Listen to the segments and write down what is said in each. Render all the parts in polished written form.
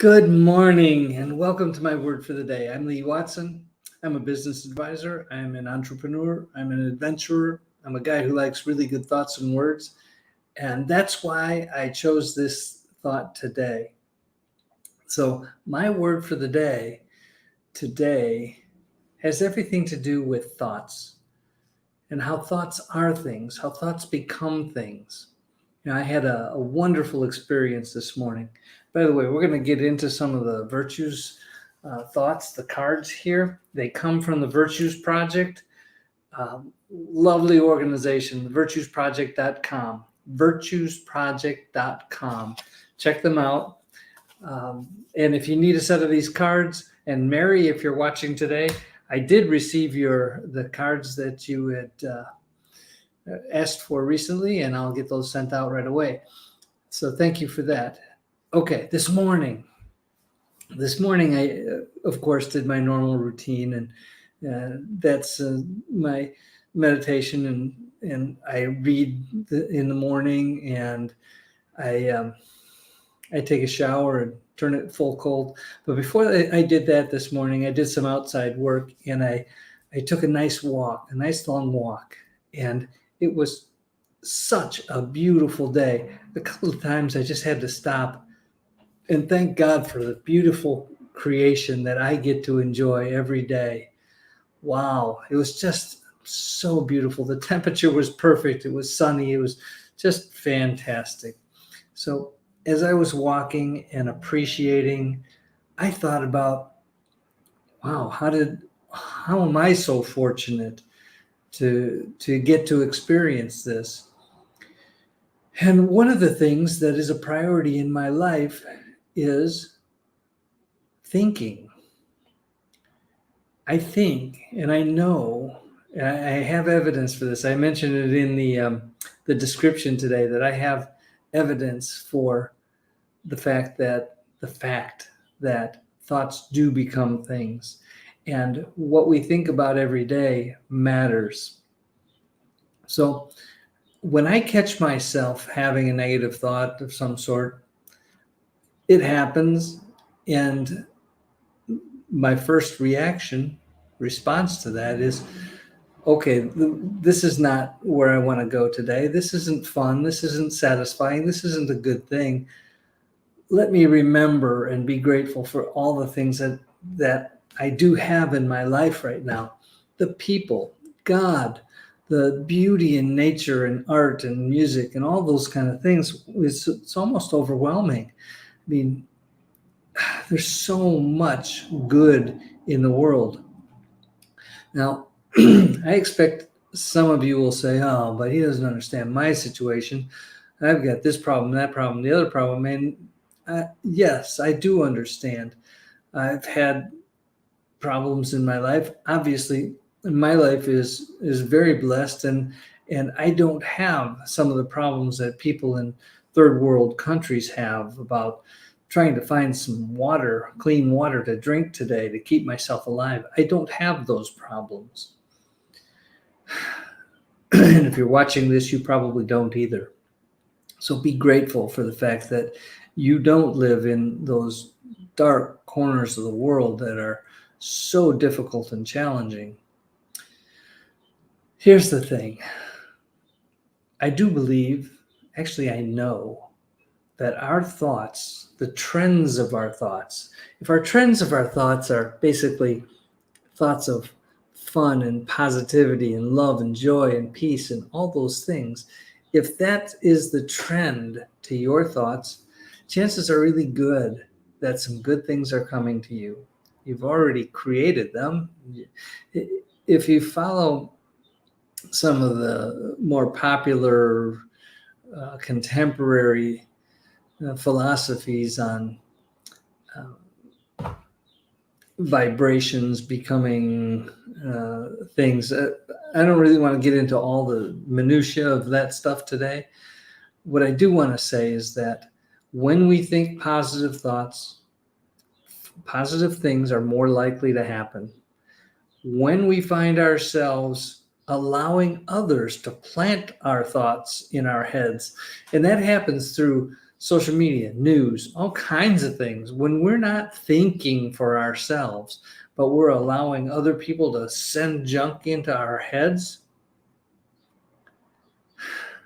Good morning and welcome to my word for the day. I'm Lee Watson. I'm a business advisor. I'm an entrepreneur. I'm an adventurer. I'm a guy who likes really good thoughts and words. And that's why I chose this thought today. So, my word for the day today has everything to do with thoughts and how thoughts are things, how thoughts become things. I had a wonderful experience this morning. By the way, we're going to get into some of the virtues thoughts, the cards here. They come from the Virtues Project. Lovely organization, virtuesproject.com. Virtuesproject.com. Check them out. And if you need a set of these cards, and Mary, if you're watching today, I did receive the cards that you had asked for recently, and I'll get those sent out right away. So thank you for that. Okay, this morning I, of course, did my normal routine, and that's my meditation, and I read in the morning, and I take a shower and turn it full cold. But before I did that this morning, I did some outside work, and I took a nice walk, a nice long walk, and it was such a beautiful day. A couple of times I just had to stop and thank God for the beautiful creation that I get to enjoy every day. Wow, it was just so beautiful. The temperature was perfect. It was sunny. It was just fantastic. So as I was walking and appreciating, I thought about, wow, how am I so fortunate to get to experience this? And one of the things that is a priority in my life is thinking. I think, and I know, and I have evidence for this. I mentioned it in the description today that I have evidence for the fact that thoughts do become things, and what we think about every day matters. So when I catch myself having a negative thought of some sort, it happens, and my first response to that is, okay, this is not where I want to go today. This isn't fun. This isn't satisfying. This isn't a good thing. Let me remember and be grateful for all the things that I do have in my life right now. The people, God, the beauty in nature and art and music and all those kind of things. It's almost overwhelming. I mean, there's so much good in the world. Now, I expect some of you will say, oh, but he doesn't understand my situation. I've got this problem, that problem, the other problem. And yes, I do understand. I've had problems in my life. Obviously, my life is very blessed, and I don't have some of the problems that people in third world countries have about trying to find some water, clean water to drink today to keep myself alive. I don't have those problems. And if you're watching this, you probably don't either. So be grateful for the fact that you don't live in those dark corners of the world that are so difficult and challenging. Here's the thing. I do believe, actually I know, that our thoughts, the trends of our thoughts, if our trends of our thoughts are basically thoughts of fun and positivity and love and joy and peace and all those things, if that is the trend to your thoughts, chances are really good that some good things are coming to you. You've already created them. If you follow some of the more popular contemporary philosophies on vibrations becoming things. I don't really want to get into all the minutiae of that stuff today. What I do want to say is that when we think positive thoughts, positive things are more likely to happen. When we find ourselves allowing others to plant our thoughts in our heads, and that happens through social media, news, all kinds of things. When we're not thinking for ourselves, but we're allowing other people to send junk into our heads,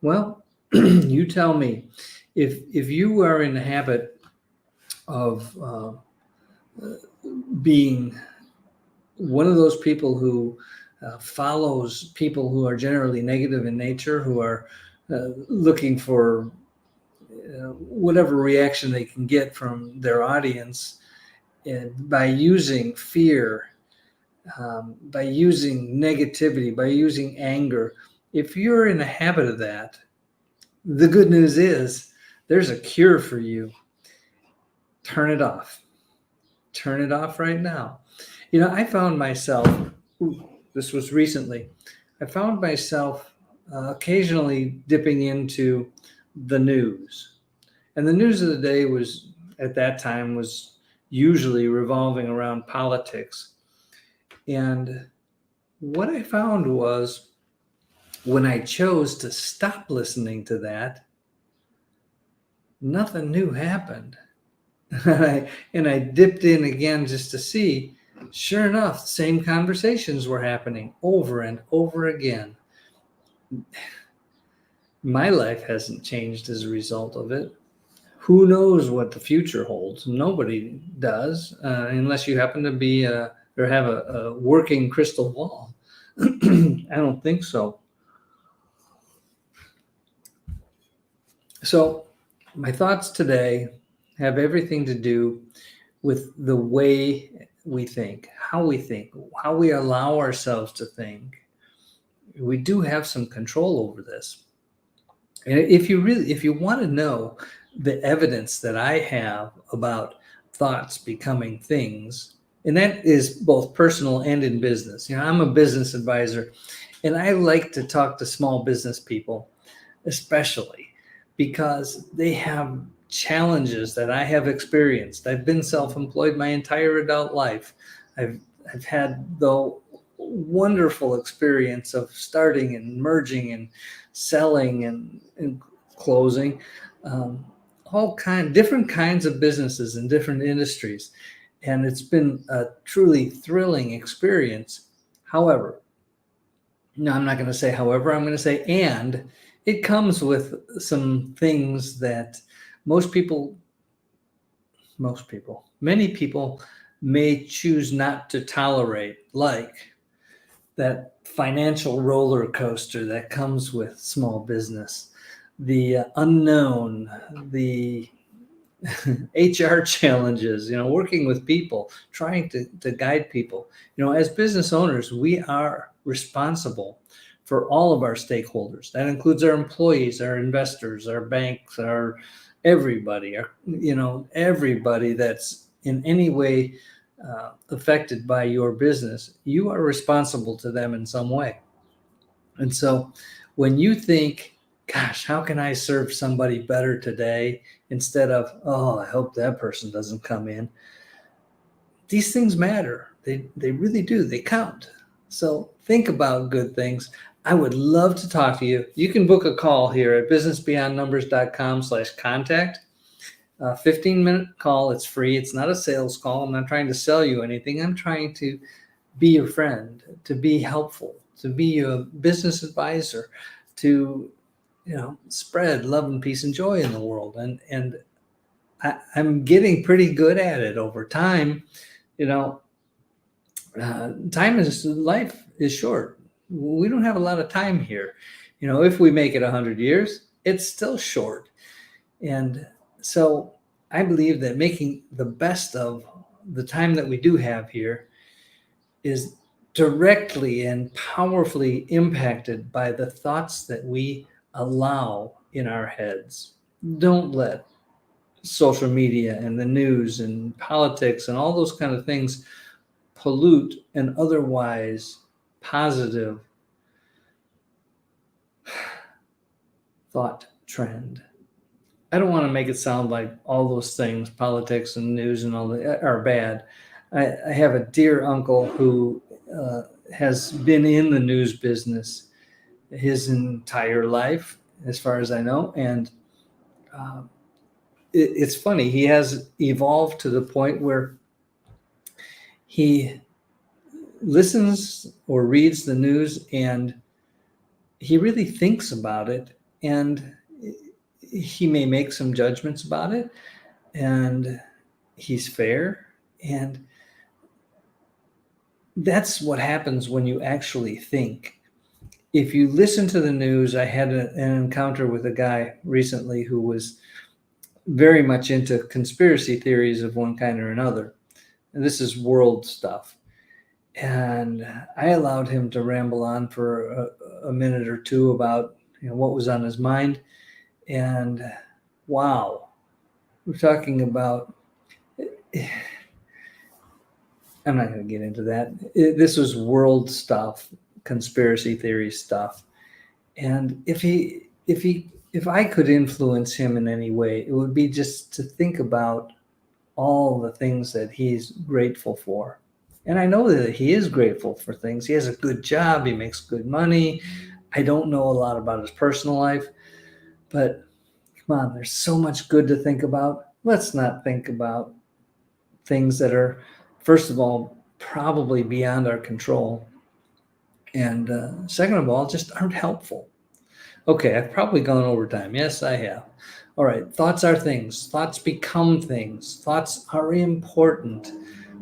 well, you tell me, if you are in the habit of being one of those people who follows people who are generally negative in nature, who are looking for whatever reaction they can get from their audience, and by using fear, by using negativity, by using anger, if you're in a habit of that, the good news is there's a cure for you. Turn it off. Turn it off right now. I found myself, this was recently, I found myself occasionally dipping into the news. And the news of the day was, at that time, was usually revolving around politics. And what I found was when I chose to stop listening to that, nothing new happened. and I dipped in again just to see. Sure enough, the same conversations were happening over and over again. My life hasn't changed as a result of it. Who knows what the future holds? Nobody does, unless you happen to be or have a working crystal ball. I don't think so. So my thoughts today have everything to do with the way we think, how we allow ourselves to think. We do have some control over this. And if you want to know the evidence that I have about thoughts becoming things, and that is both personal and in business. I'm a business advisor, and I like to talk to small business people, especially because they have challenges that I have experienced. I've been self-employed my entire adult life. I've had the wonderful experience of starting and merging and selling and closing different kinds of businesses in different industries. And it's been a truly thrilling experience. However, no, I'm not going to say however, I'm going to say and it comes with some things that many people may choose not to tolerate, like that financial roller coaster that comes with small business, the unknown, the HR challenges, working with people, trying to guide people. As business owners, we are responsible for all of our stakeholders. That includes our employees, our investors, our banks, our everybody, everybody that's in any way affected by your business. You are responsible to them in some way. And so when you think, gosh, how can I serve somebody better today, instead of, oh, I hope that person doesn't come in, these things matter. They really do. They count. So think about good things. I would love to talk to you. You can book a call here at businessbeyondnumbers.com/contact. 15-minute call. It's free. It's not a sales call. I'm not trying to sell you anything. I'm trying to be your friend, to be helpful, to be a business advisor, to spread love and peace and joy in the world. And I'm getting pretty good at it over time. Life is short. We don't have a lot of time here. If we make it 100 years, it's still short. And so I believe that making the best of the time that we do have here is directly and powerfully impacted by the thoughts that we allow in our heads. Don't let social media and the news and politics and all those kind of things pollute an otherwise positive thought trend. I don't want to make it sound like all those things, politics and news and all that, are bad. I have a dear uncle who has been in the news business his entire life, as far as I know, and it's funny. He has evolved to the point where he listens or reads the news and he really thinks about it, and he may make some judgments about it, and he's fair. And that's what happens when you actually think. If you listen to the news, I had an encounter with a guy recently who was very much into conspiracy theories of one kind or another. And this is world stuff. And I allowed him to ramble on for a minute or two about what was on his mind. And wow, we're talking about, I'm not going to get into that. This was world stuff, conspiracy theory stuff. And if I could influence him in any way, it would be just to think about all the things that he's grateful for. And I know that he is grateful for things. He has a good job. He makes good money. I don't know a lot about his personal life, but come on, there's so much good to think about. Let's not think about things that are, first of all, probably beyond our control. And second of all, just aren't helpful. Okay, I've probably gone over time. Yes, I have. All right, thoughts are things. Thoughts become things. Thoughts are important.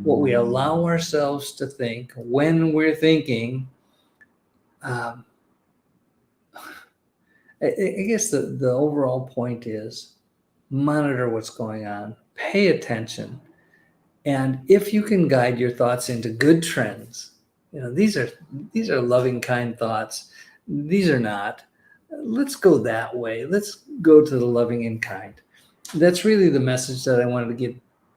What we allow ourselves to think when we're thinking, I guess the overall point is monitor what's going on, pay attention. And if you can guide your thoughts into good trends, these are loving, kind thoughts. These are not. Let's go that way. Let's go to the loving and kind. That's really the message that I wanted to get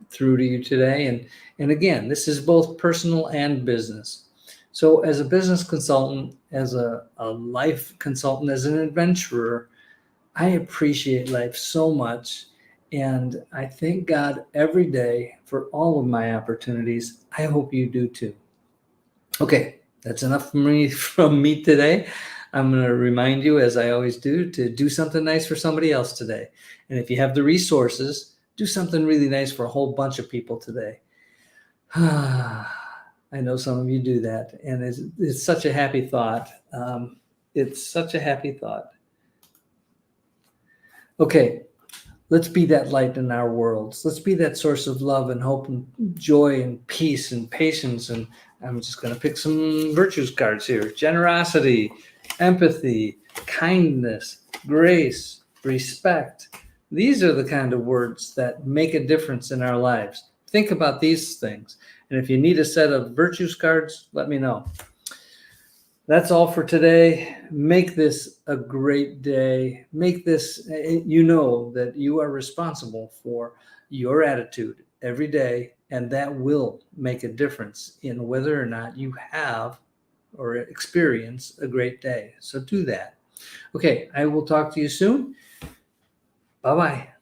through to you today. And again, this is both personal and business. So as a business consultant, as a life consultant, as an adventurer, I appreciate life so much. And I thank God every day for all of my opportunities. I hope you do too. Okay, that's enough from me today. I'm going to remind you, as I always do, to do something nice for somebody else today. And if you have the resources, do something really nice for a whole bunch of people today. I know some of you do that, and it's such a happy thought. It's such a happy thought. Okay, let's be that light in our worlds. Let's be that source of love and hope and joy and peace and patience. And I'm just going to pick some virtues cards here. Generosity, empathy, kindness, grace, respect. These are the kind of words that make a difference in our lives. Think about these things. And if you need a set of virtues cards, let me know. That's all for today. Make this a great day. Make this, that you are responsible for your attitude every day, and that will make a difference in whether or not you have or experience a great day. So do that. Okay, I will talk to you soon. Bye-bye.